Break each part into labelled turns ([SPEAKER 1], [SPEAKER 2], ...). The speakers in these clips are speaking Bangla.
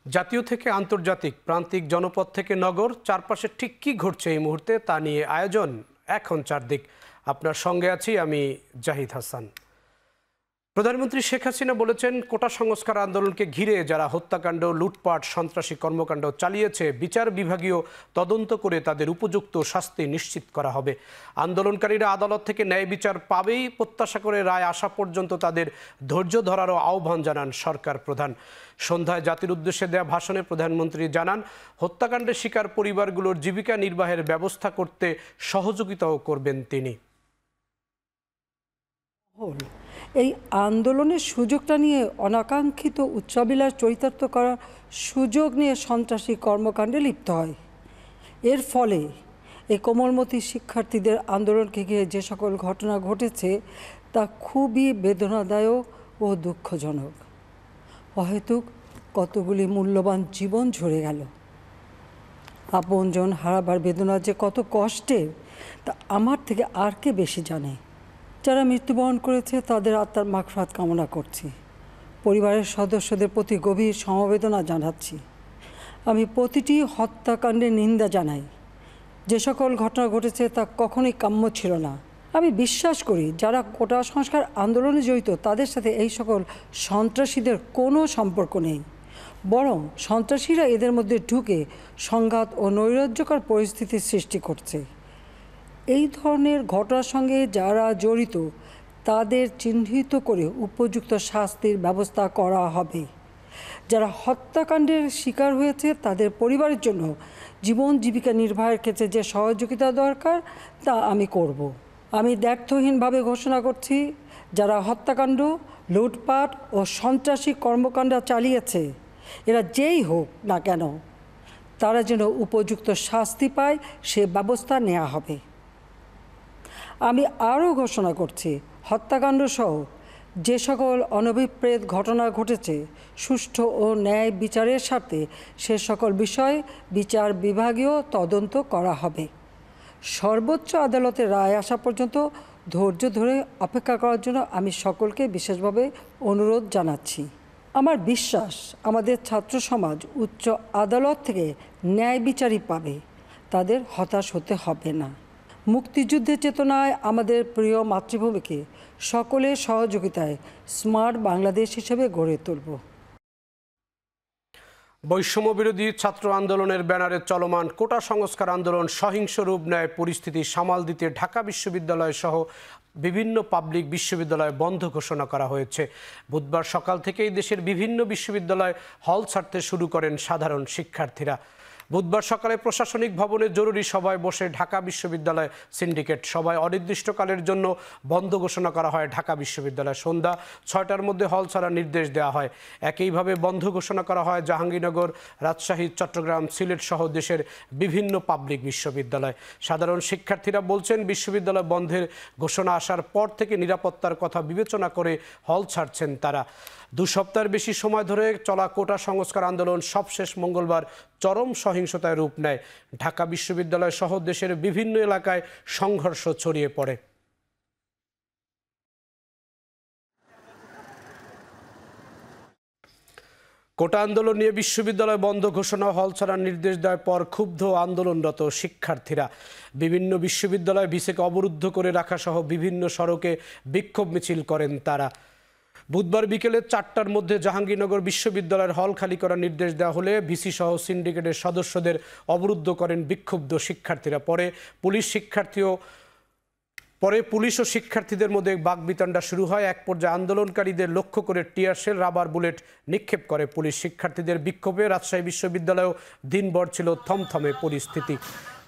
[SPEAKER 1] জাতীয় থেকে আন্তর্জাতিক, প্রান্তিক, জনপদ থেকে নগর, চারপাশে ঠিক কী ঘটছে এই মুহূর্তে তা নিয়ে আয়োজন এখন চারদিক। আপনার সঙ্গে আছি আমি জাহিদ হাসান। প্রধানমন্ত্রী শেখ হাসিনা বলেছেন, কোটা সংস্কার আন্দোলনকে ঘিরে যারা হত্যাকাণ্ড, লুটপাট, সন্ত্রাসী কর্মকাণ্ড চালিয়েছে বিচার বিভাগীয় তদন্ত করে তাদের উপযুক্ত শাস্তি নিশ্চিত করা হবে। আন্দোলনকারীরা আদালত থেকে ন্যায় বিচার পাবেই প্রত্যাশা করে রায় আসা পর্যন্ত তাদের ধৈর্য ধরারও আহ্বান জানান সরকার প্রধান। সন্ধ্যায় জাতির উদ্দেশ্যে দেয়া ভাষণে প্রধানমন্ত্রী জানান, হত্যাকাণ্ডের শিকার পরিবারগুলোর জীবিকা নির্বাহের ব্যবস্থা করতে সহযোগিতাও করবেন তিনি।
[SPEAKER 2] এই আন্দোলনের সুযোগটা নিয়ে অনাকাঙ্ক্ষিত উচ্চাবিলাস চরিতার্থ করার সুযোগ নিয়ে সন্ত্রাসী কর্মকাণ্ডে লিপ্ত হয়। এর ফলে এই কোমলমতি শিক্ষার্থীদের আন্দোলনকে ঘিরে যে সকল ঘটনা ঘটেছে তা খুবই বেদনাদায়ক ও দুঃখজনক। অহেতুক কতগুলি মূল্যবান জীবন ঝরে গেল। আপনজন হারাবার বেদনা যে কত কষ্টের তা আমার থেকে আর কে বেশি জানে। যারা মৃত্যুবরণ করেছে তাদের আত্মার মাগফিরাত কামনা করছি। পরিবারের সদস্যদের প্রতি গভীর সমবেদনা জানাচ্ছি। আমি প্রতিটি হত্যাকাণ্ডের নিন্দা জানাই। যে সকল ঘটনা ঘটেছে তা কখনোই কাম্য ছিল না। আমি বিশ্বাস করি যারা কোটা সংস্কার আন্দোলনে জড়িত তাদের সাথে এই সকল সন্ত্রাসীদের কোনো সম্পর্ক নেই, বরং সন্ত্রাসীরা এদের মধ্যে ঢুকে সংঘাত ও নৈরাজ্যকর পরিস্থিতির সৃষ্টি করছে। এই ধরনের ঘটনার সঙ্গে যারা জড়িত তাদের চিহ্নিত করে উপযুক্ত শাস্তির ব্যবস্থা করা হবে। যারা হত্যাকাণ্ডের শিকার হয়েছে তাদের পরিবারের জন্য জীবন জীবিকা নির্বাহের ক্ষেত্রে যে সহযোগিতা দরকার তা আমি করব। আমি দ্ব্যর্থহীনভাবে ঘোষণা করছি, যারা হত্যাকাণ্ড, লুটপাট ও সন্ত্রাসী কর্মকাণ্ড চালিয়েছে এরা যেই হোক না কেন তারা যেন উপযুক্ত শাস্তি পায় সে ব্যবস্থা নেওয়া হবে। আমি আরও ঘোষণা করছি, হত্যাকাণ্ড সহ যে সকল অনভিপ্রেত ঘটনা ঘটেছে সুষ্ঠু ও ন্যায় বিচারের স্বার্থে সে সকল বিষয়ে বিচার বিভাগীয় তদন্ত করা হবে। সর্বোচ্চ আদালতের রায় আসা পর্যন্ত ধৈর্য ধরে অপেক্ষা করার জন্য আমি সকলকে বিশেষভাবে অনুরোধ জানাচ্ছি। আমার বিশ্বাস আমাদের ছাত্র সমাজ উচ্চ আদালত থেকে ন্যায় বিচারই পাবে, তাদের হতাশ হতে হবে না। মুক্তিযুদ্ধের চেতনায় আমাদের প্রিয় মাতৃভূমিকে সকলের সহযোগিতায় স্মার্ট বাংলাদেশ হিসেবে গড়ে তুলব।
[SPEAKER 1] বৈষম্য বিরোধী ছাত্র আন্দোলনের ব্যানারে চলমান কোটা সংস্কার আন্দোলন সহিংস রূপ নেয় পরিস্থিতি সামাল দিতে ঢাকা বিশ্ববিদ্যালয় সহ বিভিন্ন পাবলিক বিশ্ববিদ্যালয় বন্ধ ঘোষণা করা হয়েছে। বুধবার সকাল থেকেই দেশের বিভিন্ন বিশ্ববিদ্যালয় হল ছাড়তে শুরু করেন সাধারণ শিক্ষার্থীরা। বুধবার সকালে প্রশাসনিক ভবনে জরুরি সভায় বসে ঢাকা বিশ্ববিদ্যালয় সিন্ডিকেট সভায় অনির্দিষ্টকালের জন্য বন্ধ ঘোষণা করা হয় ঢাকা বিশ্ববিদ্যালয়। সন্ধ্যা ৬টার মধ্যে হল ছাড়ার নির্দেশ দেওয়া হয়। একইভাবে বন্ধ ঘোষণা করা হয় জাহাঙ্গীরনগর, রাজশাহী, চট্টগ্রাম, সিলেট সহ দেশের বিভিন্ন পাবলিক বিশ্ববিদ্যালয়। সাধারণ শিক্ষার্থীরা বলছেন, বিশ্ববিদ্যালয় বন্ধের ঘোষণা আসার পর থেকে নিরাপত্তার কথা বিবেচনা করে হল ছাড়ছেন তারা। ২ সপ্তাহের বেশি সময় ধরে চলা কোটা সংস্কার আন্দোলন সবশেষ মঙ্গলবার চরম সহিংসতায় রূপ নেয়। ঢাকা বিশ্ববিদ্যালয় সহ দেশের বিভিন্ন এলাকায় সংঘর্ষ ছড়িয়ে পড়ে। কোটা আন্দোলন নিয়ে বিশ্ববিদ্যালয় বন্ধ ঘোষণা, হল ছাড়ার নির্দেশ দেওয়ার পর ক্ষুব্ধ আন্দোলনরত শিক্ষার্থীরা বিভিন্ন বিশ্ববিদ্যালয় ভিসেকে অবরুদ্ধ করে রাখা সহ বিভিন্ন সড়কে বিক্ষোভ মিছিল করেন তারা। বুধবার বিকেলে ৪টার মধ্যে জাহাঙ্গীরনগর বিশ্ববিদ্যালয়ের হল খালি করার নির্দেশ দেওয়া হলে ভিসি সহ সিন্ডিকেটের সদস্যদের অবরুদ্ধ করেন বিক্ষুব্ধ শিক্ষার্থীরা। পরে পুলিশ ও শিক্ষার্থীদের মধ্যে বাকবিতণ্ডা শুরু হয়। এক পর্যায়ে আন্দোলনকারীদের লক্ষ্য করে টিয়ারশেল, রাবার বুলেট নিক্ষেপ করে পুলিশ। শিক্ষার্থীদের বিক্ষোভে রাজশাহী বিশ্ববিদ্যালয়েও দিনভর ছিল থমথমে পরিস্থিতি।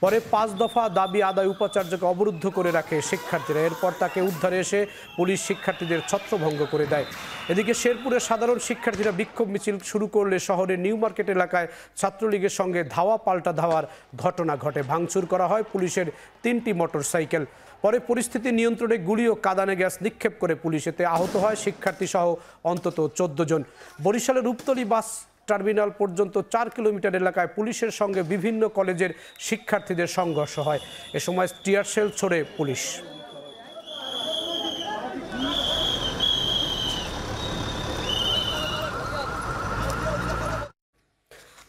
[SPEAKER 1] পরে ৫ দফা দাবি আদায় উপাচার্যকে অবরুদ্ধ করে রাখে শিক্ষার্থীরা। এরপর তাকে উদ্ধারে এসে পুলিশ শিক্ষার্থীদের ছত্রভঙ্গ করে দেয়। এদিকে শেরপুরের সাধারণ শিক্ষার্থীরা বিক্ষোভ মিছিল শুরু করলে শহরের নিউ মার্কেট এলাকায় ছাত্রলীগের সঙ্গে ধাওয়া পাল্টা ধাওয়ার ঘটনা ঘটে। ভাঙচুর করা হয় পুলিশের 3টি মোটরসাইকেল। পরে পরিস্থিতি নিয়ন্ত্রণে গুলি ও কাঁদানে গ্যাস নিক্ষেপ করে পুলিশ। এতে আহত হয় শিক্ষার্থী সহ অন্তত 14 জন। বরিশালের রূপতলী বাস টার্মিনাল পর্যন্ত 4 কিলোমিটার এলাকায় পুলিশের সঙ্গে বিভিন্ন কলেজের শিক্ষার্থীদের সংঘর্ষ হয়। এ সময় টিয়ারশেল ছোড়ে পুলিশ।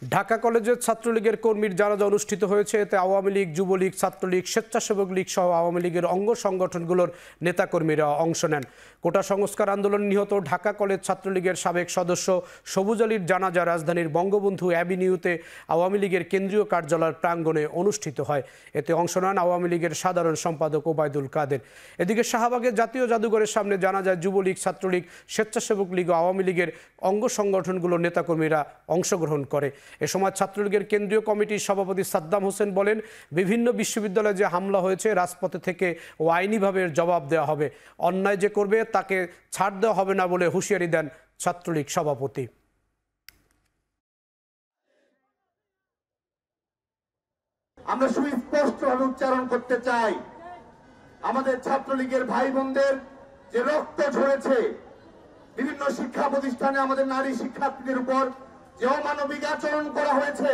[SPEAKER 1] ঢাকা কলেজের ছাত্রলীগের কর্মীর জানাজা অনুষ্ঠিত হয়েছে। এতে আওয়ামী লীগ, যুবলীগ, ছাত্রলীগ, স্বেচ্ছাসেবক লীগ সহ আওয়ামী লীগের অঙ্গ সংগঠনগুলোর নেতাকর্মীরা অংশ নেন। কোটা সংস্কার আন্দোলনে নিহত ঢাকা কলেজ ছাত্রলীগের সাবেক সদস্য সবুজ আলীর জানাজা রাজধানীর বঙ্গবন্ধু অ্যাভিনিউতে আওয়ামী লীগের কেন্দ্রীয় কার্যালয়ের প্রাঙ্গণে অনুষ্ঠিত হয়। এতে অংশ নেন আওয়ামী লীগের সাধারণ সম্পাদক ওবায়দুল কাদের। এদিকে শাহবাগের জাতীয় জাদুঘরের সামনে জানাজায় যুবলীগ, ছাত্রলীগ, স্বেচ্ছাসেবক লীগ ও আওয়ামী লীগের অঙ্গ সংগঠনগুলোর নেতাকর্মীরা অংশগ্রহণ করে। এ সময় ছাত্রলীগের কেন্দ্রীয় কমিটির সভাপতি সাদ্দাম হোসেন বলেন, বিভিন্ন বিশ্ববিদ্যালয়ে যে হামলা হয়েছে রাজপথে থেকে ও আইনিভাবে জবাব দেওয়া হবে। অন্যায় যে করবে তাকে ছাড় দেওয়া হবে না বলে হুঁশিয়ারি দেন ছাত্রলীগ সভাপতি।
[SPEAKER 3] আমরা সুস্পষ্টভাবে উচ্চারণ করতে চাই, আমাদের ছাত্রলীগের ভাই বোনদের যে রক্ত ঝরেছে, বিভিন্ন শিক্ষা প্রতিষ্ঠানে আমাদের নারী শিক্ষার্থীদের উপর যে অমানবিক আচরণ করা হয়েছে,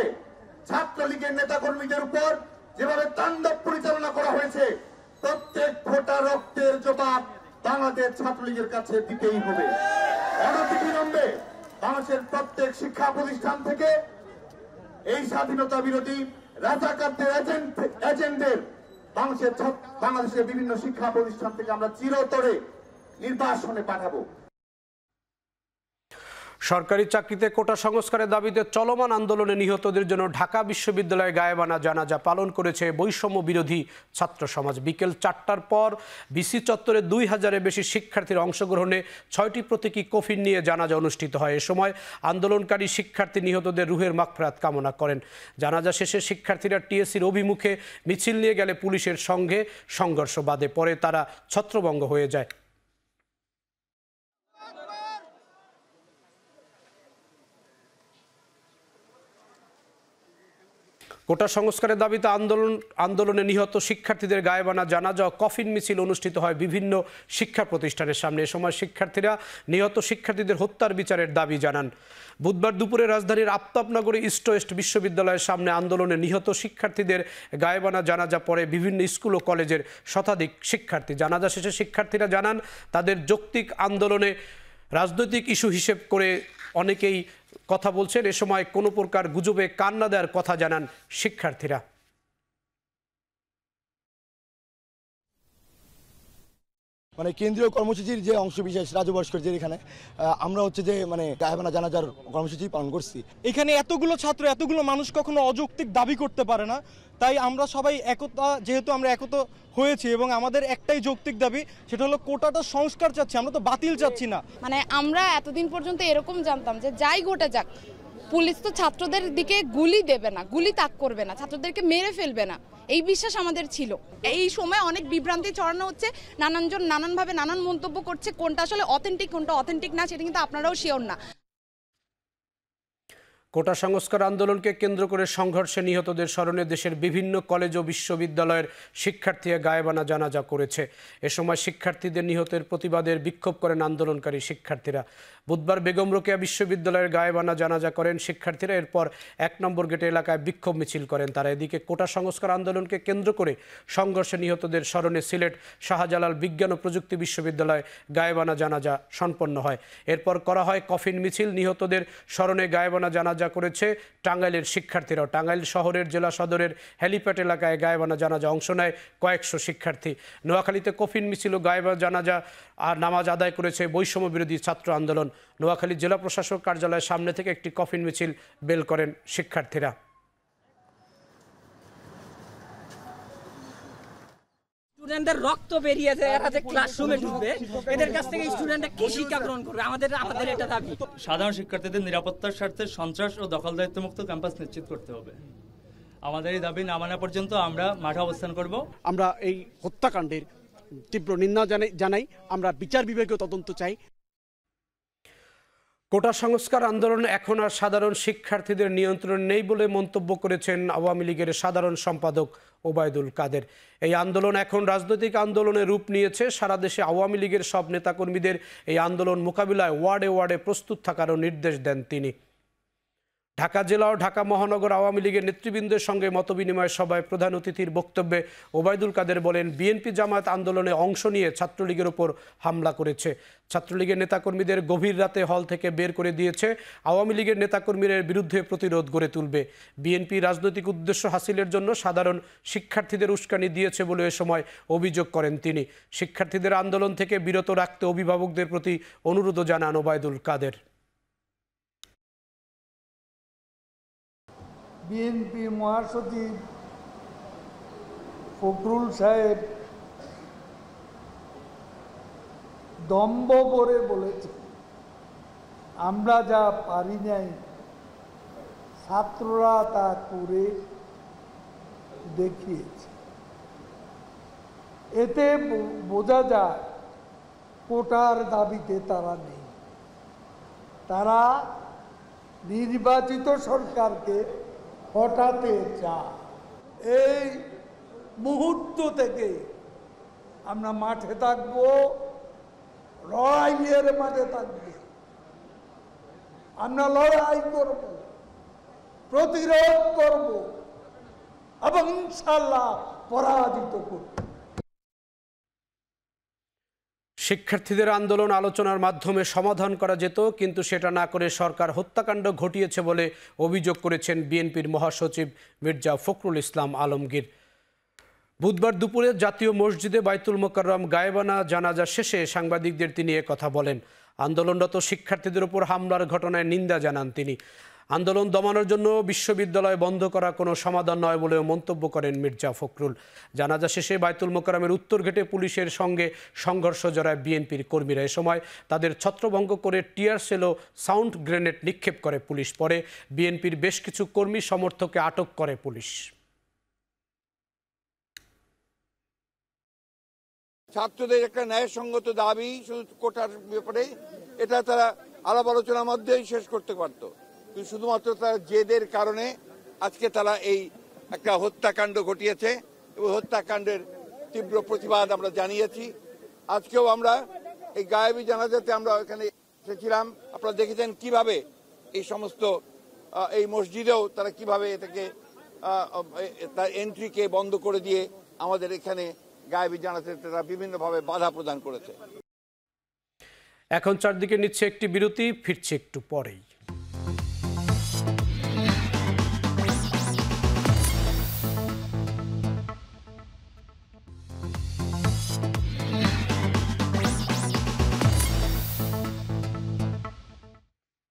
[SPEAKER 3] ছাত্রলীগের নেতাকর্মীদের উপর যেভাবে তাণ্ডব পরিচালনা করা হয়েছে, প্রত্যেক ফোঁটা রক্তের জবাব বাংলাদেশ ছাত্রলীগের কাছে দিতেই হবে। অনতিবিলম্বে বাংলাদেশের প্রত্যেক শিক্ষা প্রতিষ্ঠান থেকে এই স্বাধীনতা বিরোধী রাজাকারদের এজেন্টদের বাংলাদেশের বিভিন্ন শিক্ষা প্রতিষ্ঠান থেকে আমরা চিরতরে নির্বাসনে পাঠাবো।
[SPEAKER 1] সরকারি চাকরিতে কোটা সংস্কারের দাবিতে চলমান আন্দোলনে নিহতদের জন্য ঢাকা বিশ্ববিদ্যালয়ে গায়েবানা জানাজা পালন করেছে বৈষম্য বিরোধী ছাত্র সমাজ। বিকেল 4টার পর বিসি চত্বরে 2000-এর বেশি শিক্ষার্থীর অংশগ্রহণে 6টি প্রতীকী কফিন নিয়ে জানাজা অনুষ্ঠিত হয়। এ সময় আন্দোলনকারী শিক্ষার্থী নিহতদের রুহের মাগফিরাত কামনা করেন। জানাজা শেষে শিক্ষার্থীরা টিএসসির অভিমুখে মিছিল নিয়ে গেলে পুলিশের সঙ্গে সংঘর্ষ বাধে। পরে তারা ছত্রভঙ্গ হয়ে যায়। কোটা সংস্কারের দাবিতে আন্দোলনে নিহত শিক্ষার্থীদের গায়েবানা জানাজা ও কফিন মিছিল অনুষ্ঠিত হয় বিভিন্ন শিক্ষা প্রতিষ্ঠানের সামনে। এ সময় শিক্ষার্থীরা নিহত শিক্ষার্থীদের হত্যার বিচারের দাবি জানান। বুধবার দুপুরে রাজধানীর আফতাবনগরে ইস্ট ওয়েস্ট বিশ্ববিদ্যালয়ের সামনে আন্দোলনে নিহত শিক্ষার্থীদের গায়েবানা জানাজা পড়ে বিভিন্ন স্কুল ও কলেজের শতাধিক শিক্ষার্থী। জানাজা শেষে শিক্ষার্থীরা জানান, তাদের যৌক্তিক আন্দোলনে রাজনৈতিক ইস্যু হিসেব করে অনেকেই কথা বলছেন। এ সময় কোনো প্রকার গুজবে কান না দেওয়ার কথা জানান শিক্ষার্থীরা।
[SPEAKER 4] মানে কেন্দ্রীয় কর্মসূচির যে অংশবিশেষ রাজু ভাস্কর্যের এখানে আমরা হচ্ছে যে মানে গায়েবানা জানাজার কর্মসূচি পালন করছি।
[SPEAKER 5] এখানে এতগুলো ছাত্র, এতগুলো মানুষ কখনো অযৌক্তিক দাবি করতে পারে না। তাই আমরা সবাই একতা, যেহেতু আমরা একতা হয়েছি এবং আমাদের একটাই যৌক্তিক দাবি, সেটা হলো কোটাটা সংস্কার চাচ্ছি, আমরা তো বাতিল চাচ্ছি না।
[SPEAKER 6] মানে আমরা এতদিন পর্যন্ত এরকম জানতাম যে যাই ঘটে যাক, পুলিশ তো ছাত্রদের দিকে গুলি দেবে না, গুলি তাক করবে না, ছাত্রদেরকে মেরে ফেলবে না, এই বিশ্বাস আমাদের ছিল। এই সময় অনেক বিভ্রান্তি ছড়ানো হচ্ছে, নানানজন নানানভাবে নানান মন্তব্য করছে, কোনটা আসলে অথেন্টিক কোনটা অথেন্টিক না সেটা কিন্তু আপনারাও শিওর না।
[SPEAKER 1] কোটা সংস্কার আন্দোলনকে কেন্দ্র করে সংঘর্ষে নিহতদের স্মরণে দেশের বিভিন্ন কলেজ ও বিশ্ববিদ্যালয়ের শিক্ষার্থীরা গায়েবানা জানাজা করেছে। এ সময় শিক্ষার্থীদের নিহতের প্রতিবাদের বিক্ষোভ করেন আন্দোলনকারী শিক্ষার্থীরা। বুধবার বেগম রোকেয়া বিশ্ববিদ্যালয়ের গায়েবানা জানাজা করেন শিক্ষার্থীরা। এরপর 1 নম্বর গেট এলাকায় বিক্ষোভ মিছিল করেন তারা। এদিকে কোটা সংস্কার আন্দোলনকে কেন্দ্র করে সংঘর্ষে নিহতদের স্মরণে সিলেট শাহজালাল বিজ্ঞান ও প্রযুক্তি বিশ্ববিদ্যালয়ে গায়েবানা জানাজা সম্পন্ন হয়। এরপর করা হয় কফিন মিছিল। নিহতদের স্মরণে গায়েবানা জানাজা করেছে টাঙ্গাইলের শিক্ষার্থীরাও। টাঙ্গাইল শহরের জেলা সদরের হেলিপ্যাড এলাকায় গায়েবানা জানাজা অংশ নেয় কয়েকশো শিক্ষার্থী। নোয়াখালীতে কফিন মিছিল ও গায়েবানা জানাজা আর নামাজ আদায় করেছে বৈষম্য বিরোধী ছাত্র আন্দোলন। নোয়াখালী জেলা প্রশাসক কার্যালয়ের সামনে থেকে একটি কফিন মিছিল বের করেন শিক্ষার্থীরা।
[SPEAKER 7] স্টুডেন্টদের রক্ত বেরিয়েছে, এরা যে ক্লাসরুমে ঢুকবে, এদের কাছ থেকে স্টুডেন্টরা কি শিক্ষা গ্রহণ করবে? আমাদের এটা দাবি।
[SPEAKER 8] সাধারণ শিক্ষার্থীদের নিরাপত্তার স্বার্থে সন্ত্রাস ও দখলদারিত্বমুক্ত ক্যাম্পাস নিশ্চিত করতে হবে। আমাদের এই দাবি না মানা পর্যন্ত আমরা মাঠে অবস্থান করব।
[SPEAKER 9] আমরা এই হত্যাকাণ্ডের তীব্র নিন্দা জানাই। আমরা বিচার বিভাগীয় তদন্ত চাই।
[SPEAKER 1] কোটা সংস্কার আন্দোলন এখন আর সাধারণ শিক্ষার্থীদের নিয়ন্ত্রণ নেই বলে মন্তব্য করেছেন আওয়ামী লীগের সাধারণ সম্পাদক ওবায়দুল কাদের। এই আন্দোলন এখন রাজনৈতিক আন্দোলনের রূপ নিয়েছে। সারা দেশে আওয়ামী লীগের সব নেতাকর্মীদের এই আন্দোলন মোকাবিলায় ওয়ার্ডে ওয়ার্ডে প্রস্তুত থাকারও নির্দেশ দেন তিনি। ঢাকা জেলা ও ঢাকা মহানগর আওয়ামী লীগের নেতৃবৃন্দের সঙ্গে মতবিনিময় সভায় প্রধান অতিথির বক্তব্যে ওবায়দুল কাদের বলেন, বিএনপি জামায়াত আন্দোলনে অংশ নিয়ে ছাত্রলীগের ওপর হামলা করেছে। ছাত্রলীগের নেতাকর্মীদের গভীর রাতে হল থেকে বের করে দিয়েছে। আওয়ামী লীগের নেতাকর্মীদের বিরুদ্ধে প্রতিরোধ গড়ে তুলবে। বিএনপি রাজনৈতিক উদ্দেশ্য হাসিলের জন্য সাধারণ শিক্ষার্থীদের উস্কানি দিয়েছে বলে এ সময় অভিযোগ করেন তিনি। শিক্ষার্থীদের আন্দোলন থেকে বিরত রাখতে অভিভাবকদের প্রতি অনুরোধও জানান ওবায়দুল কাদের।
[SPEAKER 10] বিএনপির মহাসচিব ফখরুল সাহেব দম্ভ করে বলেছে, আমরা যা পারি নাই ছাত্ররা তা করে দেখিয়েছে। এতে বোঝা যায় কোটার দাবিতে তারা নেই। তারা নির্বাচিত সরকারকে হটাতে চায়। এই মুহূর্ত থেকে আমরা মাঠে থাকব, লড়াইয়ের মাঠে থাকব। আমরা লড়াই করব, প্রতিরোধ করব এবং ইনশাআল্লাহ পরাজিত করব।
[SPEAKER 1] শিক্ষার্থীদের আন্দোলন আলোচনার মাধ্যমে সমাধান করা যেত, কিন্তু সেটা না করে সরকার হত্যাকাণ্ড ঘটিয়েছে বলে অভিযোগ করেছেন বিএনপির মহাসচিব মির্জা ফখরুল ইসলাম আলমগীর। বুধবার দুপুরে জাতীয় মসজিদে বাইতুল মোকাররম গায়েবানা জানাজা শেষে সাংবাদিকদের তিনি কথা বলেন। আন্দোলনরত শিক্ষার্থীদের উপর হামলার ঘটনায় নিন্দা জানান তিনি। আন্দোলন দমানোর জন্য বিশ্ববিদ্যালয় বন্ধ করা কোনো সমাধান নয় বলেও মন্তব্য করেন মির্জা ফখরুল। জানাজা শেষে বাইতুল মোকাররমের উত্তর গেটে পুলিশের সঙ্গে সংঘর্ষ জড়ায় বিএনপির কর্মীরা। এ সময় তাদের ছত্রভঙ্গ করে টিয়ার সেল ও সাউন্ড গ্রেনেড নিক্ষেপ করে পুলিশ। পরে বিএনপির বেশ কিছু কর্মী সমর্থককে আটক করে পুলিশ।
[SPEAKER 11] ছাত্রদের একটা ন্যায়সঙ্গত দাবি শুধু কোটার ব্যাপারে, এটা তারা আলাপ আলোচনার মধ্যেই শেষ করতে পারত, কিন্তু শুধুমাত্র তার জেদের কারণে আজকে তারা এই একটা হত্যাকাণ্ড ঘটিয়েছে এবং হত্যাকাণ্ডের তীব্র প্রতিবাদ আমরা জানিয়েছি। আজকেও আমরা এই গায়েবী জানাজাতে আমরা এখানে এসেছিলাম। আপনারা দেখেছেন কিভাবে এই সমস্ত এই মসজিদেও তারা কিভাবে এটাকে তার এন্ট্রিকে বন্ধ করে দিয়ে আমাদের এখানে গায়েবী জানাজাতে তারা বিভিন্নভাবে বাধা প্রদান করেছে।
[SPEAKER 1] এখন চারদিকে নিচ্ছে একটি বিরতি, ফিরছে একটু পরেই।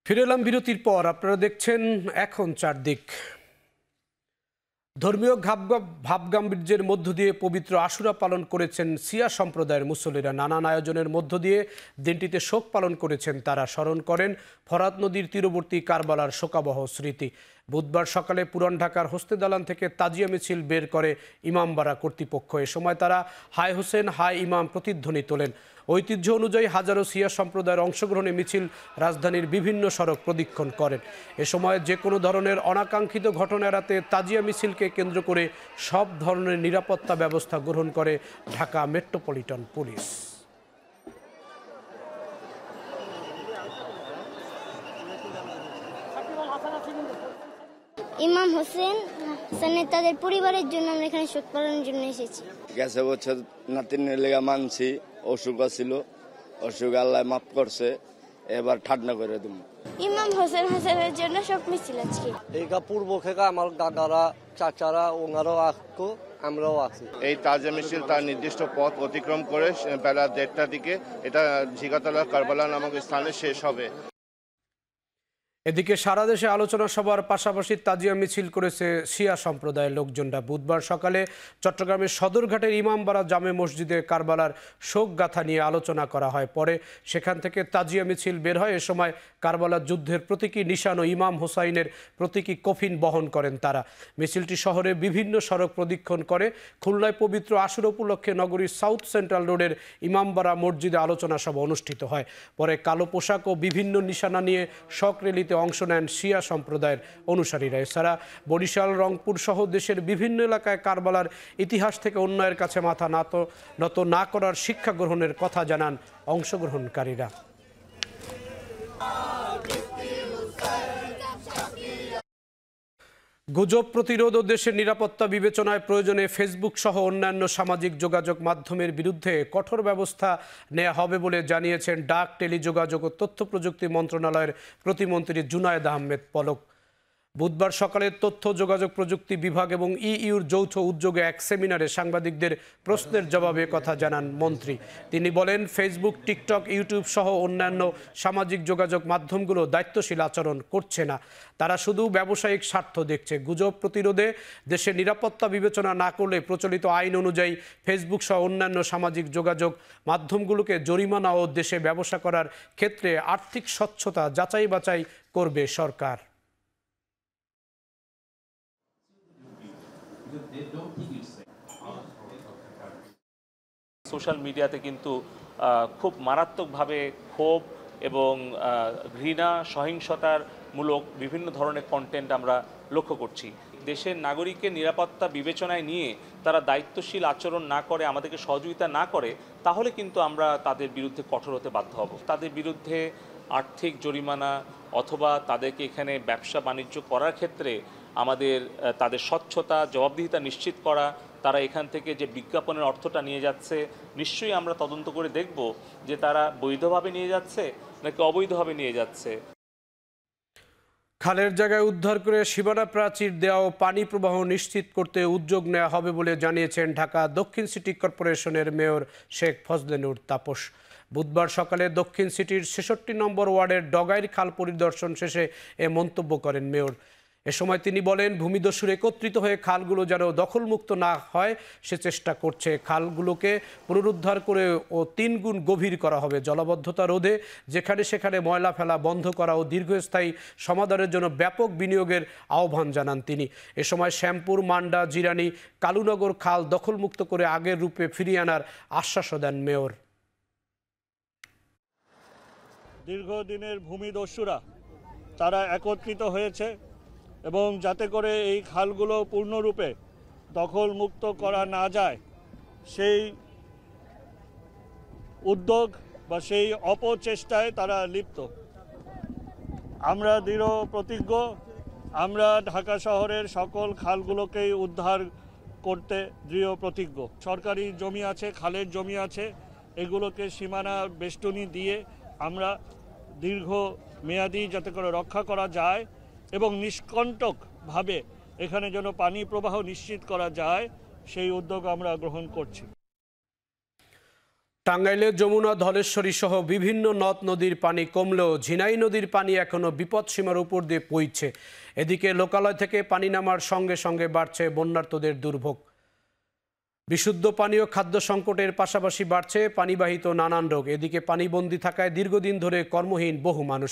[SPEAKER 1] ফিরে এলাম বিরতির পর। আপনারা দেখছেন এখন চারদিক। ধর্মীয় ভাবগাম্ভীর্যের মধ্য দিয়ে পবিত্র আশুরা পালন করেছেন শিয়া সম্প্রদায়ের মুসল্লিরা। নানান আয়োজনের মধ্য দিয়ে দিনটিতে শোক পালন করেছেন তারা। স্মরণ করেন ফরাত নদীর তীরবর্তী কারবালার শোকাবহ স্মৃতি। বুধবার সকালে পুরান ঢাকার হোস্তে দালান থেকে তাজিয়া মিছিল বের করে ইমামবাড়া কর্তৃপক্ষ। এ সময় তারা হায় হোসেন হায় ইমাম প্রতিধ্বনি তোলেন। ঐতিহ্য অনুযায়ী হাজারো শিয়া সম্প্রদায়ের অংশগ্রহণে মিছিল রাজধানীর বিভিন্ন সড়ক প্রদক্ষিণ করেন। এ সময় যে কোনো ধরনের অনাকাঙ্ক্ষিত ঘটনা এড়াতে তাজিয়া মিছিলকে কেন্দ্র করে সব ধরনের নিরাপত্তা ব্যবস্থা গ্রহণ করে ঢাকা মেট্রোপলিটন পুলিশ।
[SPEAKER 12] ইমাম হোসেন তাদের পরিবারের জন্য আমরা এখানে শোক পালনের জন্য এসেছি।
[SPEAKER 13] গেছে বছর নাতিনের লেগা মানছি, অসুখ ছিল, অসুখ আল্লাহ মাফ করছে, এবার ঠান্ডা করে দিব।
[SPEAKER 12] ইমাম হোসেনের জন্য শোক মিছিল আজকে।
[SPEAKER 14] এইটা পূর্ব থেকে আমার দাদারা চাচারা ওনারাও আসতো, আমরাও আছি।
[SPEAKER 15] এই তাজিয়া মিছিল তার নির্দিষ্ট পথ অতিক্রম করে বেলা 1:30টার দিকে এটা ঝিগাতলা কারবালা নামক স্থানে শেষ হবে।
[SPEAKER 1] এদিকে সারা দেশে আলোচনা সভার পাশাপাশি তাজিয়া মিছিল করেছে শিয়া সম্প্রদায়ের লোকজনরা। বুধবার সকালে চট্টগ্রামের সদরঘাটের ইমামবাড়া জামে মসজিদে কারবালার শোক গাথা নিয়ে আলোচনা করা হয়। পরে সেখান থেকে তাজিয়া মিছিল বের হয়। এ সময় কারবালার যুদ্ধের প্রতীকী নিশান ও ইমাম হোসাইনের প্রতীকী কফিন বহন করেন তারা। মিছিলটি শহরে বিভিন্ন সড়ক প্রদক্ষিণ করে। খুলনায় পবিত্র আশুরা উপলক্ষে নগরীর সাউথ সেন্ট্রাল রোডের ইমামবাড়া মসজিদে আলোচনা সভা অনুষ্ঠিত হয়। পরে কালো পোশাক ও বিভিন্ন নিশানা নিয়ে শক রেলিতে অংশ নেন শিয়া সম্প্রদায়ের অনুসারীরা। এছাড়া বরিশাল, রংপুর সহ দেশের বিভিন্ন এলাকায় কারবালার ইতিহাস থেকে অন্যায়ের কাছে মাথা নত না করার শিক্ষা গ্রহণের কথা জানান অংশগ্রহণকারীরা। গুজব প্রতিরোধ ও দেশের নিরাপত্তা বিবেচনায় প্রয়োজনে ফেসবুক সহ অন্যান্য সামাজিক যোগাযোগ মাধ্যমের বিরুদ্ধে কঠোর ব্যবস্থা নেওয়া হবে বলে জানিয়েছেন ডাক, টেলিযোগাযোগ ও তথ্য প্রযুক্তি মন্ত্রণালয়ের প্রতিমন্ত্রী জুনায়েদ আহমেদ পলক। বুধবার সকালে তথ্য যোগাযোগ প্রযুক্তি বিভাগ এবং ইইউর যৌথ উদ্যোগে এক সেমিনারে সাংবাদিকদের প্রশ্নের জবাবে কথা জানান মন্ত্রী। তিনি বলেন, ফেসবুক, টিকটক, ইউটিউব সহ অন্যান্য সামাজিক যোগাযোগ মাধ্যমগুলো দায়িত্বশীল আচরণ করছে না, তারা শুধু ব্যবসায়িক স্বার্থ দেখছে। গুজব প্রতিরোধে দেশের নিরাপত্তা বিবেচনা না করলে প্রচলিত আইন অনুযায়ী ফেসবুক সহ অন্যান্য সামাজিক যোগাযোগ মাধ্যমগুলোকে জরিমানা ও দেশে ব্যবসা করার ক্ষেত্রে আর্থিক স্বচ্ছতা যাচাই বাছাই করবে সরকার।
[SPEAKER 16] সোশ্যাল মিডিয়াতে কিন্তু খুব মারাত্মকভাবে ক্ষোভ এবং ঘৃণা, সহিংসতার মূলক বিভিন্ন ধরনের কন্টেন্ট আমরা লক্ষ্য করছি। দেশের নাগরিকের নিরাপত্তা বিবেচনায় নিয়ে তারা দায়িত্বশীল আচরণ না করে, আমাদেরকে সহযোগিতা না করে, তাহলে কিন্তু আমরা তাদের বিরুদ্ধে কঠোর হতে বাধ্য হব। তাদের বিরুদ্ধে আর্থিক জরিমানা অথবা তাদেরকে এখানে ব্যবসা বাণিজ্য করার ক্ষেত্রে আমাদের তাদের স্বচ্ছতা, জবাবদিহিতা নিশ্চিত করা, তারা এখান থেকে যে বিজ্ঞাপনের অর্থটা নিয়ে যাচ্ছে নিশ্চয়ই আমরা তদন্ত করে দেখব যে তারা বৈধভাবে নিয়ে যাচ্ছে নাকি অবৈধভাবে নিয়ে যাচ্ছে।
[SPEAKER 1] খালের জায়গায় উদ্ধার করে সীমানা প্রাচীর দেওয়া ও পানি প্রবাহ নিশ্চিত করতে উদ্যোগ নেওয়া হবে বলে জানিয়েছেন ঢাকা দক্ষিণ সিটি কর্পোরেশনের মেয়র শেখ ফজলে নূর তাপস। বুধবার সকালে দক্ষিণ সিটির ৬৬ নম্বর ওয়ার্ডের ডগাইর খাল পরিদর্শন শেষে এ মন্তব্য করেন মেয়র। এ সময় তিনি বলেন, ভূমিদস্যুর একত্রিত হয়ে খালগুলো যেন দখলমুক্ত না হয় সে চেষ্টা করছে। খালগুলোকে পুনরুদ্ধার করে ও ৩ গুণ গভীর করা হবে। জলাবদ্ধতা রোধে যেখানে সেখানে ময়লা ফেলা বন্ধ করা ও দীর্ঘস্থায়ী সমাধানের জন্য ব্যাপক বিনিয়োগের আহ্বান জানান তিনি। এ সময় শ্যামপুর, মান্ডা, জিরানি, কালুনগর খাল দখলমুক্ত করে আগের রূপে ফিরিয়ে আনার আশ্বাসও দেন মেয়র।
[SPEAKER 17] দীর্ঘদিনের ভূমিদস্যুরা তারা একত্রিত হয়েছে এবং যাতে করে এই খালগুলো পূর্ণরূপে দখলমুক্ত করা না যায় সেই উদ্যোগ বা সেই অপচেষ্টায় তারা লিপ্ত। আমরা দৃঢ় প্রতিজ্ঞ, আমরা ঢাকা শহরের সকল খালগুলোকেই উদ্ধার করতে দৃঢ় প্রতিজ্ঞ। সরকারি জমি আছে, খালের জমি আছে, এগুলোকে সীমানা বেষ্টনী দিয়ে আমরা দীর্ঘ মেয়াদি যাতে করে রক্ষা করা যায় এবং নিষ্কণ্টকভাবে এখানে যেন পানি প্রবাহ নিশ্চিত করা যায় সেই উদ্যোগ আমরা গ্রহণ করছি।
[SPEAKER 1] টাঙ্গাইলের যমুনা, ধলেশ্বরী সহ বিভিন্ন নদ নদীর পানি কমলেও ঝিনাই নদীর পানি এখনও বিপদসীমার উপর দিয়ে বইছে। এদিকে লোকালয় থেকে পানি নামার সঙ্গে সঙ্গে বাড়ছে বন্যার্তদের দুর্ভোগ। বিশুদ্ধ পানীয় খাদ্য সংকটের পাশাপাশি বাড়ছে পানিবাহিত নানান রোগ। এদিকে পানিবন্দী থাকায় দীর্ঘদিন ধরে কর্মহীন বহু মানুষ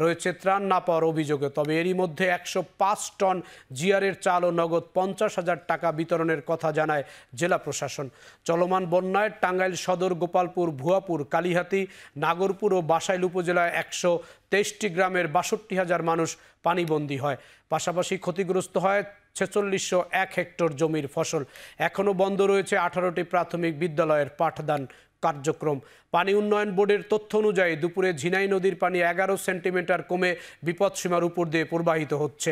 [SPEAKER 1] রয়েছে ত্রাণ না পাওয়ার অভিযোগে। তবে এরই মধ্যে ১০৫ টন জিআরের চাল ও নগদ ৫০,০০০ টাকা বিতরণের কথা জানায় জেলা প্রশাসন। চলমান বন্যায় টাঙ্গাইল সদর, গোপালপুর, ভুয়াপুর, কালিহাতী, নাগরপুর ও বাসাইল উপজেলায় ১২৩টি গ্রামের ৬২,০০০ মানুষ পানিবন্দী হয়। পাশাপাশি ক্ষতিগ্রস্ত হয় ৪৬০১ হেক্টর জমির ফসল। এখনও বন্ধ রয়েছে ১৮টি প্রাথমিক বিদ্যালয়ের পাঠদান কার্যক্রম। পানি উন্নয়ন বোর্ডের তথ্য অনুযায়ী দুপুরে ঝিনাই নদীর পানি ১১ সেন্টিমিটার কমে বিপদসীমার উপর দিয়ে প্রবাহিত হচ্ছে।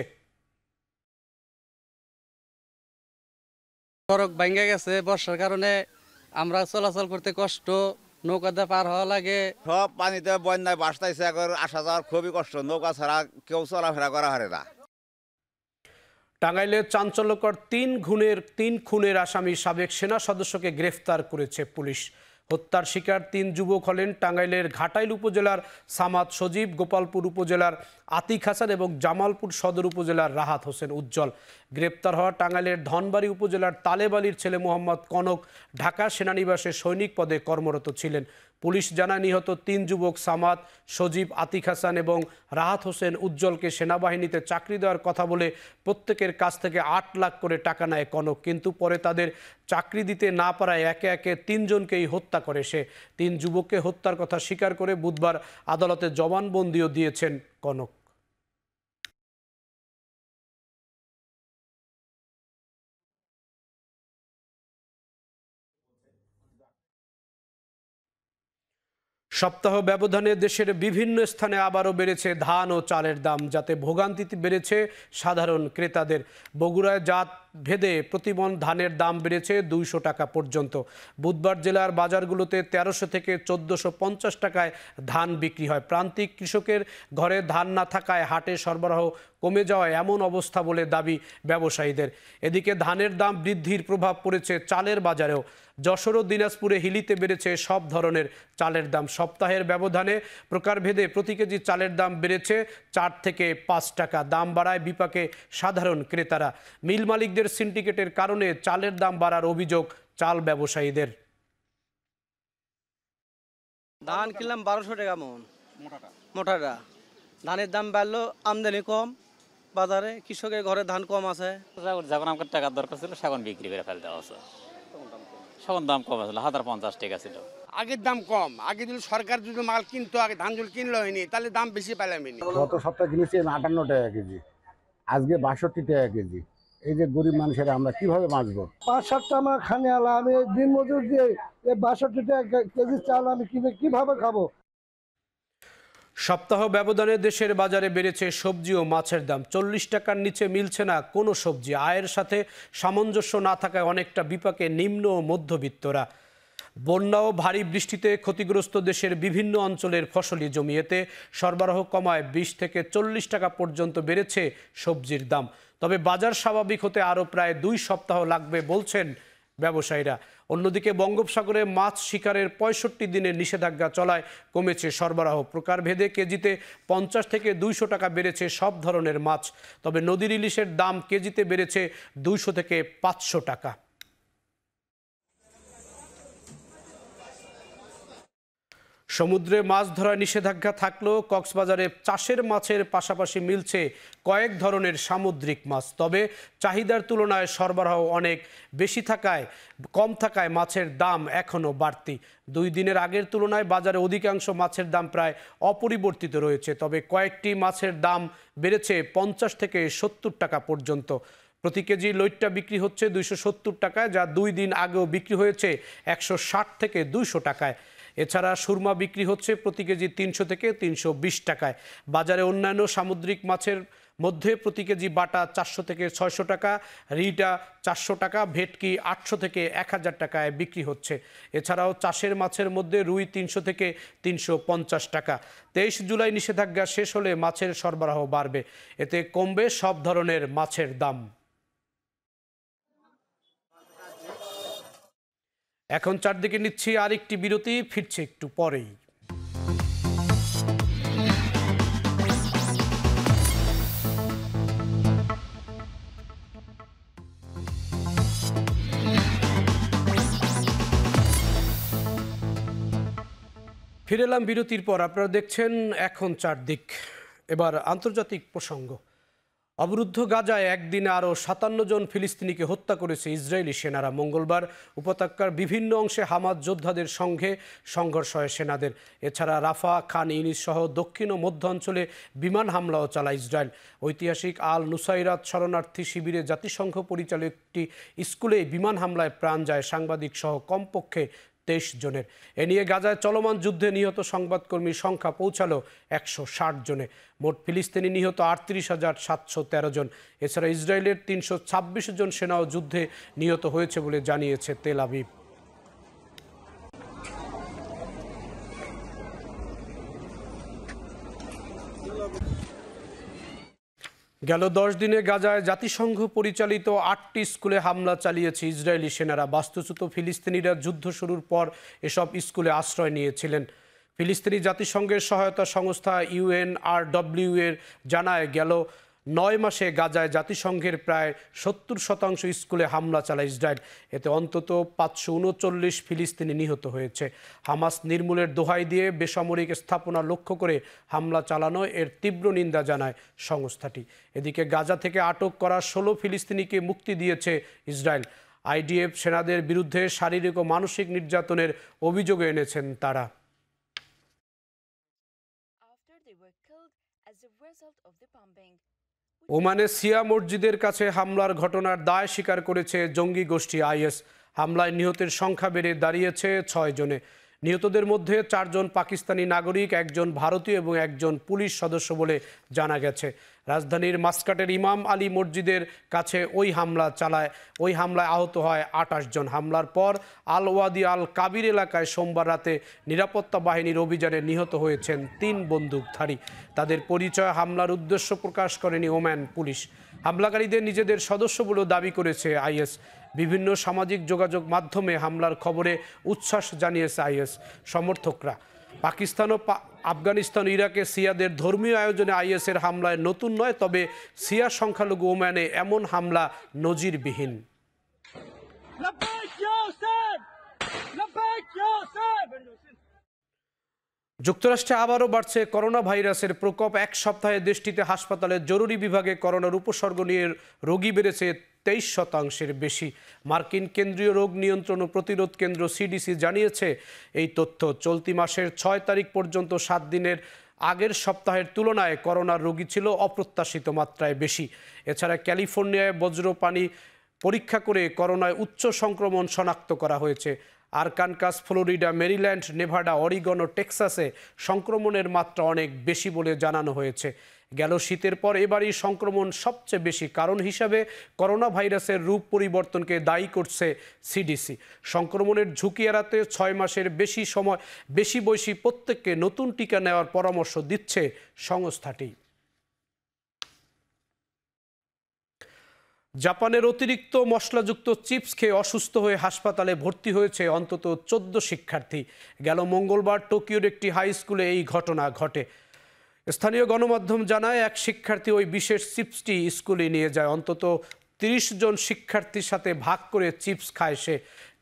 [SPEAKER 18] সড়ক ভেঙে গেছে, বর্ষার কারণে আমরা চলাচল করতে কষ্ট, নৌকাতে পার হওয়া লাগে।
[SPEAKER 19] সব পানিতে বন্যায় বাসতাইছে, এখন আসা যাওয়ার খুবই কষ্ট, নৌকা ছাড়া কেউ চলাফেরা করা হারে না।
[SPEAKER 1] টাঙ্গাইলের চাঞ্চল্যকর ৩ খুনের আসামি সাবেক সেনা সদস্যকে গ্রেফতার করেছে পুলিশ। হত্যার শিকার ৩ যুবক হলেন টাঙ্গাইলের ঘাটাইল উপজেলার সামাদ সজীব, গোপালপুর উপজেলার আতিক হাসান এবং জামালপুর সদর উপজেলার রাহাত হোসেন উজ্জ্বল। গ্রেপ্তার হওয়া টাঙ্গাইলের ধনবাড়ি উপজেলার তালেবালির ছেলে মোহাম্মদ কনক ঢাকা সেনানিবাসে সৈনিক পদে কর্মরত ছিলেন। পুলিশ জানায়, নিহত ৩ যুবক সামাদ, সজীব, আতিক হাসান এবং রাহাত হোসেন উজ্জ্বলকে সেনাবাহিনীতে চাকরি দেওয়ার কথা বলে প্রত্যেকের কাছ থেকে ৮ লাখ করে টাকা নেয় কনক। কিন্তু পরে তাদের চাকরি দিতে না পারায় একে একে ৩ জনকেই হত্যা করে সে। ৩ যুবককে হত্যার কথা স্বীকার করে বুধবার আদালতে জবানবন্দিও দিয়েছেন কনক। সপ্তাহ ব্যবধানে দেশের বিভিন্ন স্থানে আবারও বেড়েছে ধান ও চালের দাম, যাতে ভোগান্তিতে বেড়েছে সাধারণ ক্রেতাদের। বগুড়ায় জাত ভেদে প্রতিমণ ধানের দাম বেড়েছে 200 টাকা পর্যন্ত। বুধবার জেলার বাজারগুলোতে 1300 থেকে 1450 টাকায় ধান বিক্রি হয়। প্রান্তিক কৃষকের ঘরে ধান না থাকায় হাটে সরবরাহ কমে যাওয়ায় এমন অবস্থা বলে দাবি ব্যবসায়ীদের। এদিকে ধানের দাম বৃদ্ধির প্রভাব পড়েছে চালের বাজারেও। যশোর ও দিনাজপুরে হিলিতে বেড়েছে সব ধরনের চালের দাম। সপ্তাহের ব্যবধানে প্রকারভেদে প্রতি কেজি চালের দাম বেড়েছে 4 থেকে 5 টাকা। দাম বাড়ায় বিপাকে সাধারণ ক্রেতারা। মিল মালিকদের সিন্ডিকেটের কারণে চালের দাম বাড়ার অভিযোগ চাল ব্যবসায়ীদের।
[SPEAKER 18] ধান কিনলাম 1200 টাকা মন, মোটাটা। ধানের দাম বাড়লো, আমদানি কম, বাজারে কৃষকের ঘরে ধান কম আছে।
[SPEAKER 20] যখন আমার টাকার দরকার ছিল সেখন বিক্রি করে ফেলতে হচ্ছে। তখন দাম কম ছিল, 1050 টাকা ছিল।
[SPEAKER 21] আগের দাম কম, আগে যদি সরকার যদি মাল কিনতো, আগে ধান যদি কিনলো হয়নি, তাহলে দাম বেশি পেলামনি।
[SPEAKER 22] গত সপ্তাহে কিনেছি 58 টাকা কেজি, আজকে 62 টাকা কেজি। এই যে গরিব মানুষেরা আমরা কিভাবে বাঁচবো?
[SPEAKER 10] 5-7টা আমার খানে আলা, আমি দিন মজুর দিয়ে 62 টাকা কেজি চাল আমি কিভাবে খাবো?
[SPEAKER 1] সপ্তাহ ব্যবধানে দেশের বাজারে বেড়েছে সবজি ও মাছের দাম। 40 টাকার নিচে মিলছে না কোনো সবজি। আয়ের সাথে সামঞ্জস্য না থাকায় অনেকটা বিপাকে নিম্ন ও মধ্যবিত্তরা। বন্যা ও ভারী বৃষ্টিতে ক্ষতিগ্রস্ত দেশের বিভিন্ন অঞ্চলের ফসলি জমি, এতে সরবরাহ কমায় 20 থেকে 40 টাকা পর্যন্ত বেড়েছে সবজির দাম। তবে বাজার স্বাভাবিক হতে আরও প্রায় 2 সপ্তাহ লাগবে বলছেন ব্যবসায়ীরা। অন্যদিকে বঙ্গোপসাগরে মাছ শিকারের 65 দিনের নিষেধাজ্ঞা চলায় কমেছে সরবরাহ। প্রকারভেদে কেজিতে 50 থেকে 200 টাকা বেড়েছে সব ধরনের মাছ। তবে নদীর ইলিশের দাম কেজিতে বেড়েছে 200 থেকে 500 টাকা। সমুদ্রে মাছ ধরার নিষেধাজ্ঞা থাকলেও কক্সবাজারে চাষের মাছের পাশাপাশি মিলছে কয়েক ধরনের সামুদ্রিক মাছ। তবে চাহিদার তুলনায় সরবরাহ অনেক বেশি থাকায় কম থাকায় মাছের দাম এখনও বাড়তি। 2 দিনের আগের তুলনায় বাজারে অধিকাংশ মাছের দাম প্রায় অপরিবর্তিত রয়েছে। তবে কয়েকটি মাছের দাম বেড়েছে 50 থেকে 70 টাকা পর্যন্ত। প্রতি কেজি লইট্টা বিক্রি হচ্ছে 270 টাকায়, যা 2 দিন আগেও বিক্রি হয়েছে 160 থেকে 200 টাকায়। এছাড়া সুরমা বিক্রি হচ্ছে প্রতি কেজি 300 থেকে 320 টাকায়। বাজারে অন্যান্য সামুদ্রিক মাছের মধ্যে প্রতি কেজি বাটা 400 থেকে 600 টাকা, রিটা 400 টাকা, ভেটকি 800 থেকে 1000 টাকায় বিক্রি হচ্ছে। এছাড়াও চাষের মাছের মধ্যে রুই 300 থেকে 350 টাকা। 23 জুলাই নিষেধাজ্ঞা শেষ হলে মাছের সরবরাহ বাড়বে, এতে কমবে সব ধরনের মাছের দাম। এখন চারদিকে নিচ্ছি আরেকটি বিরতি, ফিরছে একটু পরেই। ফিরে এলাম বিরতির পর। আপনারা দেখছেন এখন চারদিক। এবার আন্তর্জাতিক প্রসঙ্গ। অবরুদ্ধ গাজায় একদিনে আরও 57 জন ফিলিস্তিনিকে হত্যা করেছে ইসরায়েলি সেনারা। মঙ্গলবার উপত্যকার বিভিন্ন অংশে হামাস যোদ্ধাদের সঙ্গে সংঘর্ষ হয় সেনাদের। এছাড়া রাফা, খান ইউনিস সহ দক্ষিণ ও মধ্য অঞ্চলে বিমান হামলাও চালায় ইসরায়েল। ঐতিহাসিক আল নুসাইরাত শরণার্থী শিবিরে জাতিসংঘ পরিচালিত একটি স্কুলে বিমান হামলায় প্রাণ যায় সাংবাদিক সহ কমপক্ষে 23 জনের। এ নিয়ে গাজায় চলমান যুদ্ধে নিহত সংবাদকর্মীর সংখ্যা পৌঁছালো 160 জনে। মোট ফিলিস্তিনি নিহত 38,713 জন। এছাড়া ইসরায়েলের 326 জন সেনাও যুদ্ধে নিহত হয়েছে বলে জানিয়েছে তেল আবিব। গেল 10 দিনে গাজায় জাতিসংঘ পরিচালিত 8টি স্কুলে হামলা চালিয়েছে ইসরায়েলি সেনারা। বাস্তুচ্যুত ফিলিস্তিনিরা যুদ্ধ শুরুর পর এসব স্কুলে আশ্রয় নিয়েছিলেন। ফিলিস্তিনি জাতিসংঘের সহায়তা সংস্থা UNRW এর জানায় গেল 9 মাসে গাজায় জাতিসংঘের প্রায় 70% স্কুলে হামলা চালায় ইসরায়েল। এতে অন্তত 539 ফিলিস্তিনি নিহত হয়েছে। হামাস নির্মূলের দোহাই দিয়ে বেসামরিক স্থাপনা লক্ষ্য করে হামলা চালানো এর তীব্র নিন্দা জানায় সংস্থাটি। এদিকে গাজা থেকে আটক করা 16 ফিলিস্তিনিকে মুক্তি দিয়েছে ইসরায়েল। IDF সেনাদের বিরুদ্ধে শারীরিক ও মানসিক নির্যাতনের অভিযোগ এনেছেন তারা। ওমানে শিয়া মসজিদের কাছে হামলার ঘটনার দায় স্বীকার করেছে জঙ্গি গোষ্ঠী IS। হামলায় নিহতের সংখ্যা বেড়ে দাঁড়িয়েছে 6 জনে। নিহতদের মধ্যে 4 জন পাকিস্তানি নাগরিক, 1 জন ভারতীয় এবং 1 জন পুলিশ সদস্য বলে জানা গেছে। রাজধানীর মাসকাটের ইমাম আলী মসজিদের কাছে ওই হামলায় আহত হয় 28 জন। হামলার পর আল ওয়াদি আল কাবির এলাকায় সোমবার রাতে নিরাপত্তা বাহিনীর অভিযানে নিহত হয়েছেন 3 বন্দুকধারী। তাদের পরিচয় হামলার উদ্দেশ্য প্রকাশ করেনি ওমান পুলিশ। হামলাকারীদের নিজেদের সদস্য বলেও দাবি করেছে আইএস। বিভিন্ন সামাজিক যোগাযোগ মাধ্যমে হামলার খবরে উচ্ছ্বাস জানিয়েছে আইএস সমর্থকরা। পাকিস্তান ও আফগানিস্তান ও ইরাকে শিয়াদের ধর্মীয় আয়োজনে আইএসের হামলায় নতুন নয়, তবে শিয়া সংখ্যালঘু ওমানে এমন হামলা নজিরবিহীন। যুক্তরাষ্ট্রে আবারও বাড়ছে করোনা ভাইরাসের প্রকোপ। 1 সপ্তাহে দেশটিতে হাসপাতালের জরুরি বিভাগে করোনার উপসর্গ নিয়ে রোগী বেড়েছে 23% বেশি। মার্কিন কেন্দ্রীয় রোগ নিয়ন্ত্রণ ও প্রতিরোধ কেন্দ্র সিডিসি জানিয়েছে এই তথ্য। চলতি মাসের 6 তারিখ পর্যন্ত 7 দিনের আগের সপ্তাহের তুলনায় করোনার রোগী ছিল অপ্রত্যাশিত মাত্রায় বেশি। এছাড়া ক্যালিফোর্নিয়ায় বজ্রপানি পরীক্ষা করে করোনায় উচ্চ সংক্রমণ শনাক্ত করা হয়েছে। Arkansas, Florida, Maryland, Nevada, Oregon ও টেক্সাসে সংক্রমণের মাত্রা অনেক বেশি বলে জানানো হয়েছে। গেল শীতের পর এবারই সংক্রমণ সবচেয়ে বেশি। কারণ হিসাবে করোনা ভাইরাসের রূপ পরিবর্তনকে দায়ী করছে সিডিসি। সংক্রমণের ঝুঁকি এড়াতে 6 মাসের বেশি বয়সী প্রত্যেককে নতুন টিকা নেওয়ার পরামর্শ দিচ্ছে সংস্থাটি। জাপানের অতিরিক্ত মশলাযুক্ত চিপস খেয়ে অসুস্থ হয়ে হাসপাতালে ভর্তি হয়েছে অন্তত 14 শিক্ষার্থী। গেল মঙ্গলবার টোকিওর একটি হাই স্কুলে এই ঘটনা ঘটে। স্থানীয় গণমাধ্যম জানায়, এক শিক্ষার্থী ওই বিশেষ চিপসটি স্কুলে নিয়ে যায়। অন্তত 30 জন শিক্ষার্থীর সাথে ভাগ করে চিপস খায় সে।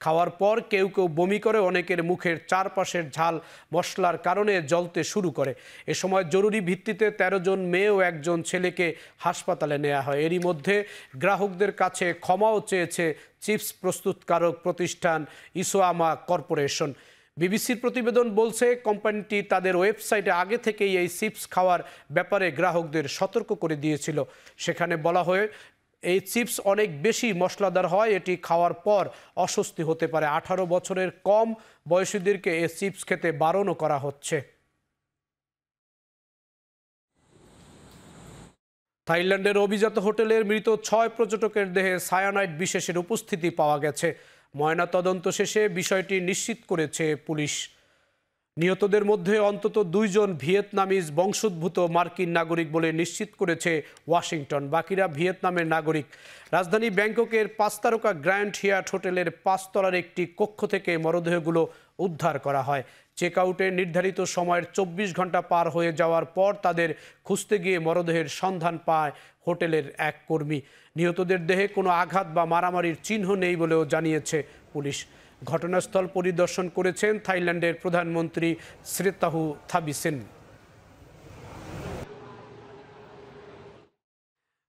[SPEAKER 1] খাওয়ার পর কেউ কেউ বমি করে, অনেকের মুখের চারপাশের ঝাল মশলার কারণে জ্বলতে শুরু করে। এ সময় জরুরি ভিত্তিতে 13 জন মেয়ে ও 1 জন ছেলেকে হাসপাতালে নেওয়া হয়। এরই মধ্যে গ্রাহকদের কাছে ক্ষমাও চেয়েছে চিপস প্রস্তুতকারক প্রতিষ্ঠান ইসোয়ামা কর্পোরেশন। বিবিসির প্রতিবেদন বলছে, কোম্পানিটি তাদের ওয়েবসাইটে আগে থেকেই এই চিপস খাওয়ার ব্যাপারে গ্রাহকদের সতর্ক করে দিয়েছিল। সেখানে বলা হয়, এই চিপস অনেক বেশি মশলাদার হয়, এটি খাওয়ার পর অস্বস্তি হতে পারে। 18 বছরের কম বয়সীদেরকে এই চিপস খেতে বারণও করা হচ্ছে। থাইল্যান্ডের অভিজাত হোটেলের মৃত 6 পর্যটকের দেহে সায়ানাইড বিশেষের উপস্থিতি পাওয়া গেছে। ময়নাতদন্ত শেষে বিষয়টি নিশ্চিত করেছে পুলিশ। নিহতদের মধ্যে অন্তত 2 জন ভিয়েতনামিজ বংশোদ্ভূত মার্কিন নাগরিক বলে নিশ্চিত করেছে ওয়াশিংটন। বাকিরা ভিয়েতনামের নাগরিক। রাজধানী ব্যাংককের 5 তারকা গ্র্যান্ড হিয়াট হোটেলের 5 তলার একটি কক্ষ থেকে মরদেহগুলো উদ্ধার করা হয়। চেক আউটের নির্ধারিত সময়ের 24 ঘন্টা পার হয়ে যাওয়ার পর তাদের খুঁজতে গিয়ে মরদেহের সন্ধান পায় হোটেলের এক কর্মী। নিহতদের দেহে কোনো আঘাত বা মারামারির চিহ্ন নেই বলেও জানিয়েছে পুলিশ। ঘটনাস্থল পরিদর্শন করেছেন থাইল্যান্ডের প্রধানমন্ত্রী শ্রীতাহু থাবিসেন।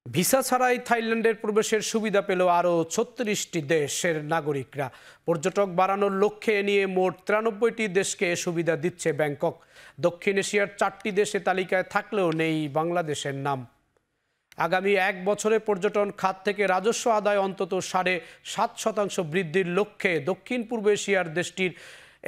[SPEAKER 1] ভিসা ছাড়াই থাইল্যান্ডের প্রবেশের সুবিধা পেল আরও 36টি দেশের নাগরিকরা। পর্যটক বাড়ানোর লক্ষ্যে নিয়ে মোট 93টি দেশকে সুবিধা দিচ্ছে ব্যাংকক। দক্ষিণ এশিয়ার 4টি দেশে তালিকায় থাকলেও নেই বাংলাদেশের নাম। আগামী 1 বছরে পর্যটন খাত থেকে রাজস্ব আদায় অন্তত 7.5% বৃদ্ধির লক্ষ্যে দক্ষিণ পূর্ব এশিয়ার দেশটির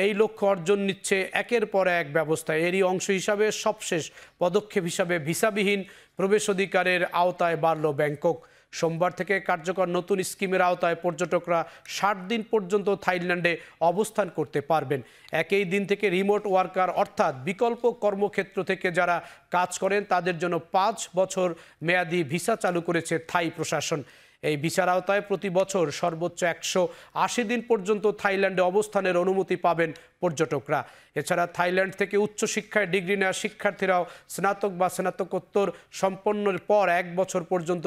[SPEAKER 1] এই লক্ষ্য অর্জন নিচ্ছে একের পর এক ব্যবস্থা। এরই অংশ হিসাবে সবশেষ পদক্ষেপ হিসাবে ভিসাবিহীন প্রবেশ অধিকারের আওতায় বাড়ল ব্যাংকক। সোমবার থেকে কার্যকর নতুন স্কিমের আওতায় পর্যটকরা 60 দিন পর্যন্ত থাইল্যান্ডে অবস্থান করতে পারবেন। একই দিন থেকে রিমোট ওয়ার্কার অর্থাৎ বিকল্প কর্মক্ষেত্র থেকে যারা কাজ করেন তাদের জন্য 5 বছর মেয়াদি ভিসা চালু করেছে থাই প্রশাসন। এই ভিসার আওতায় প্রতি বছর সর্বোচ্চ 180 দিন পর্যন্ত থাইল্যান্ডে অবস্থানের অনুমতি পাবেন পর্যটকরা। এছাড়া থাইল্যান্ড থেকে উচ্চশিক্ষায় ডিগ্রি নেওয়া শিক্ষার্থীরাও স্নাতক বা স্নাতকোত্তর সম্পন্নের পর 1 বছর পর্যন্ত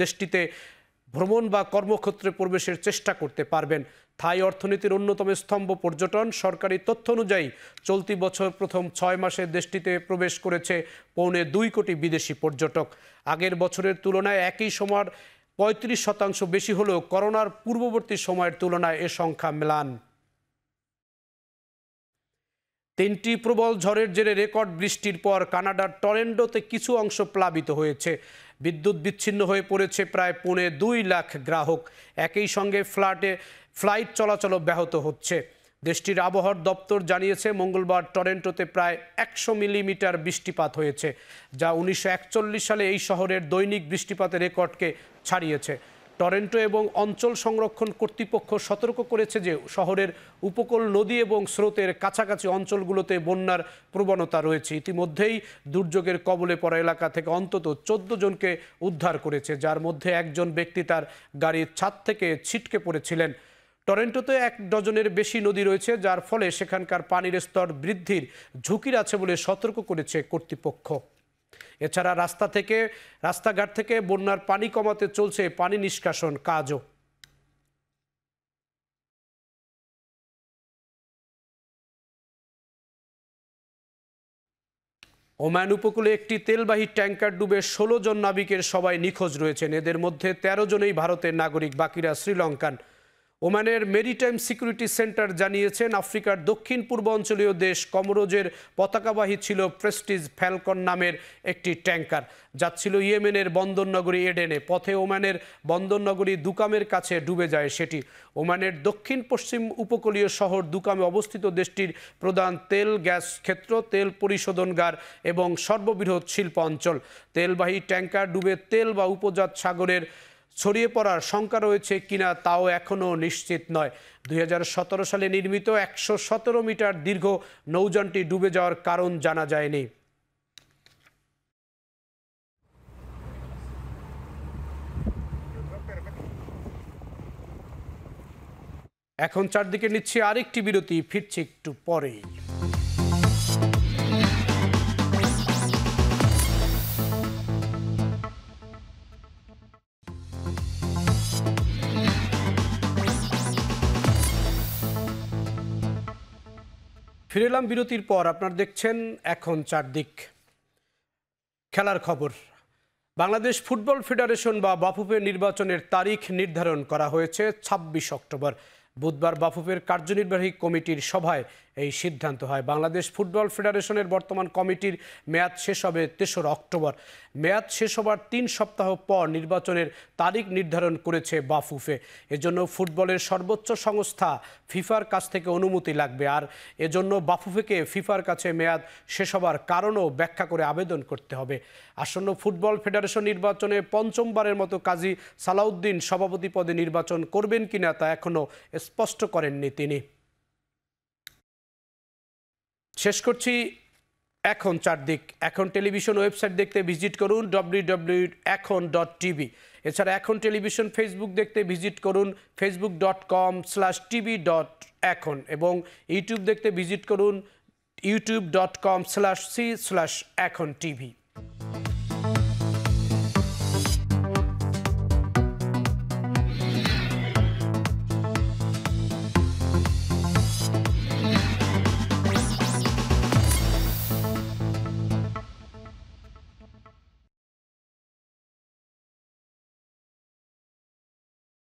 [SPEAKER 1] দেশটিতে ভ্রমণ বা কর্মক্ষেত্রে প্রবেশের চেষ্টা করতে পারবেন। থাই অর্থনীতির অন্যতম স্তম্ভ পর্যটন। সরকারি তথ্য অনুযায়ী চলতি বছর প্রথম 6 মাসে দেশটিতে প্রবেশ করেছে 2.25 কোটি বিদেশি পর্যটক। আগের বছরের তুলনায় একই সময়ের 35% বেশি হলেও করোনার পূর্ববর্তী সময়ের তুলনায় এ সংখ্যা ম্লান। 3টি প্রবল ঝড়ের জেরে রেকর্ড বৃষ্টির পর কানাডার টরেন্টোতে কিছু অংশ প্লাবিত হয়েছে। বিদ্যুৎ বিচ্ছিন্ন হয়ে পড়েছে প্রায় 2.25 লাখ গ্রাহক। একই সঙ্গে ফ্লাইট চলাচলও ব্যাহত হচ্ছে। দেশটির আবহাওয়ার দপ্তর জানিয়েছে মঙ্গলবার টরেন্টোতে প্রায় 100 মিলিমিটার বৃষ্টিপাত হয়েছে, যা 1941 সালে এই শহরের দৈনিক বৃষ্টিপাতের রেকর্ডকে ছাড়িয়েছে। টরেন্টো এবং অঞ্চল সংরক্ষণ কর্তৃপক্ষ সতর্ক করেছে যে শহরের উপকূল নদী এবং স্রোতের কাছাকাছি অঞ্চলগুলোতে বন্যার প্রবণতা রয়েছে। ইতিমধ্যেই দুর্যোগের কবলে পড়া এলাকা থেকে অন্তত 14 জনকে উদ্ধার করেছে, যার মধ্যে একজন ব্যক্তি তার গাড়ির ছাদ থেকে ছিটকে পড়েছিলেন। টরেন্টোতে 1 ডজনের বেশি নদী রয়েছে, যার ফলে সেখানকার পানির স্তর বৃদ্ধির ঝুঁকি আছে বলে সতর্ক করেছে কর্তৃপক্ষ। এছাড়া রাস্তাঘাট থেকে বন্যার পানি কমাতে চলছে পানি নিষ্কাশন কাজও। ওমান উপকূলে একটি তেলবাহী ট্যাঙ্কার ডুবে 16 জন নাবিকের সবাই নিখোঁজ রয়েছেন। এদের মধ্যে 13 জনই ভারতের নাগরিক, বাকিরা শ্রীলঙ্কান। ওমানের মেরিটাইম সিকিউরিটি সেন্টার জানিয়েছেন আফ্রিকার দক্ষিণ পূর্বাঞ্চলীয় দেশ কমোরোজের পতাকাবাহী ছিল প্রেস্টিজ ফ্যালকন নামের একটি ট্যাঙ্কার, যাচ্ছিল ইয়েমেনের বন্দরনগরী এডেনে। পথে ওমানের বন্দরনগরী দুকামের কাছে ডুবে যায় সেটি। ওমানের দক্ষিণ পশ্চিম উপকূলীয় শহর দুকামে অবস্থিত দেশটির প্রধান তেল গ্যাস ক্ষেত্র, তেল পরিশোধনাগার এবং সর্ববৃহৎ শিল্প অঞ্চল। তেলবাহী ট্যাঙ্কার ডুবে তেল বা উপজাত সাগরের ছড়িয়ে পড়ার শঙ্কা রয়েছে কিনা তাও এখনও নিশ্চিত নয়। 2017 সালে নির্মিত 117 মিটার দীর্ঘ নৌযানটি ডুবে যাওয়ার কারণ জানা যায়নি। এখন চারদিকে নিচ্ছে আরেকটি বিরতি, ফিরছি একটু পরেই। ফিরে এলাম বিরতির পর। আপনারা দেখছেন এখন চারদিক। খেলার খবর। বাংলাদেশ ফুটবল ফেডারেশন বা বাফুফের নির্বাচনের তারিখ নির্ধারণ করা হয়েছে 26 অক্টোবর। বুধবার বাফুফের কার্যনির্বাহী কমিটির সভায় এই সিদ্ধান্ত হয়। বাংলাদেশ ফুটবল ফেডারেশনের বর্তমান কমিটির মেয়াদ শেষ হবে 3রা অক্টোবর। মেয়াদ শেষ হবার 3 সপ্তাহ পর নির্বাচনের তারিখ নির্ধারণ করেছে বাফুফে। এজন্য ফুটবলের সর্বোচ্চ সংস্থা ফিফার কাছ থেকে অনুমতি লাগবে, আর এজন্য বাফুফেকে ফিফার কাছে মেয়াদ শেষ হবার কারণও ব্যাখ্যা করে আবেদন করতে হবে। আসন্ন ফুটবল ফেডারেশন নির্বাচনে 5মবারের মতো কাজী সালাউদ্দিন সভাপতি পদে নির্বাচন করবেন কিনা তা এখনও স্পষ্ট করেননি তিনি। শেষ করছি এখন চারদিক। এখন টেলিভিশন ওয়েবসাইট দেখতে ভিজিট করুন www.ekhon.tv। এছাড়া এখন টেলিভিশন ফেসবুক দেখতে ভিজিট করুন facebook.com/tv.ekhon এবং ইউটিউব দেখতে ভিজিট করুন youtube.com/c/ekhon tv।